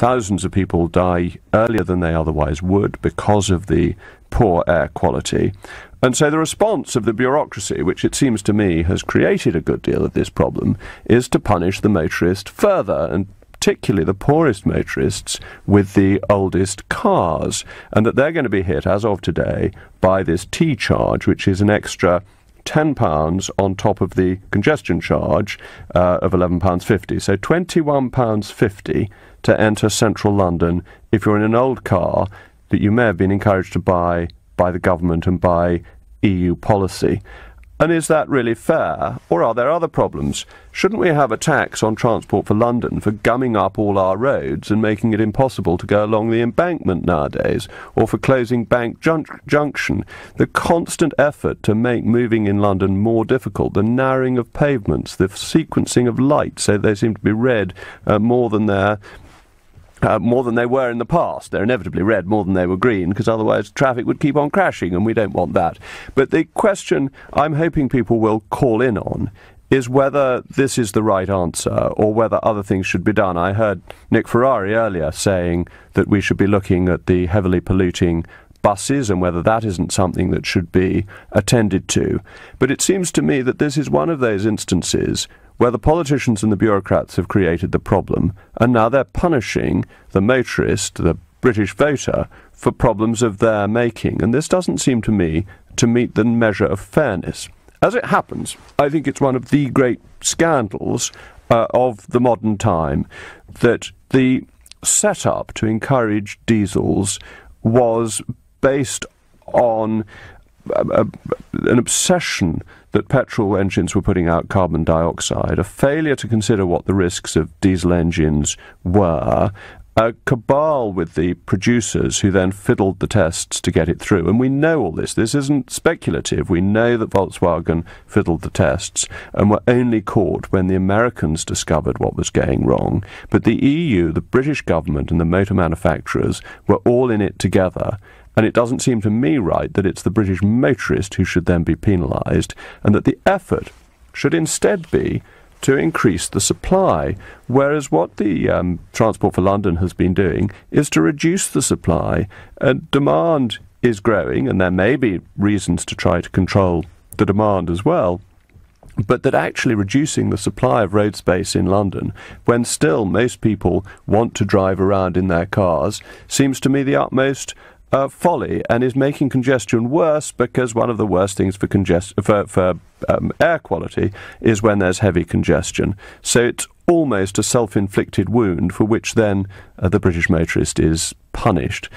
thousands of people die earlier than they otherwise would because of the poor air quality. And so the response of the bureaucracy, which it seems to me has created a good deal of this problem, is to punish the motorist further, and particularly the poorest motorists with the oldest cars, and that they're going to be hit, as of today, by this T charge, which is an extra £10 on top of the congestion charge of £11.50. So £21.50 to enter central London if you're in an old car that you may have been encouraged to buy by the government and by EU policy. And is that really fair? Or are there other problems? Shouldn't we have a tax on Transport for London for gumming up all our roads and making it impossible to go along the embankment nowadays, or for closing Bank Junction? The constant effort to make moving in London more difficult, the narrowing of pavements, the sequencing of lights so they seem to be red more than they were in the past. They're inevitably red more than they were green, because otherwise traffic would keep on crashing, and we don't want that. But the question I'm hoping people will call in on is whether this is the right answer or whether other things should be done. I heard Nick Ferrari earlier saying that we should be looking at the heavily polluting buses and whether that isn't something that should be attended to. But it seems to me that this is one of those instances where the politicians and the bureaucrats have created the problem, and now they're punishing the motorist, the British voter, for problems of their making. And this doesn't seem to me to meet the measure of fairness. As it happens, I think it's one of the great scandals of the modern time that the setup to encourage diesels was based on an obsession that petrol engines were putting out carbon dioxide, a failure to consider what the risks of diesel engines were, a cabal with the producers who then fiddled the tests to get it through. And we know all this. This isn't speculative. We know that Volkswagen fiddled the tests and were only caught when the Americans discovered what was going wrong. But the EU, the British government and the motor manufacturers were all in it together. And it doesn't seem to me right that it's the British motorist who should then be penalised, and that the effort should instead be to increase the supply, whereas what the Transport for London has been doing is to reduce the supply. And demand is growing, and there may be reasons to try to control the demand as well, but that actually reducing the supply of road space in London, when still most people want to drive around in their cars, seems to me the utmost folly, and is making congestion worse, because one of the worst things for air quality is when there's heavy congestion. So it's almost a self-inflicted wound for which then the British motorist is punished.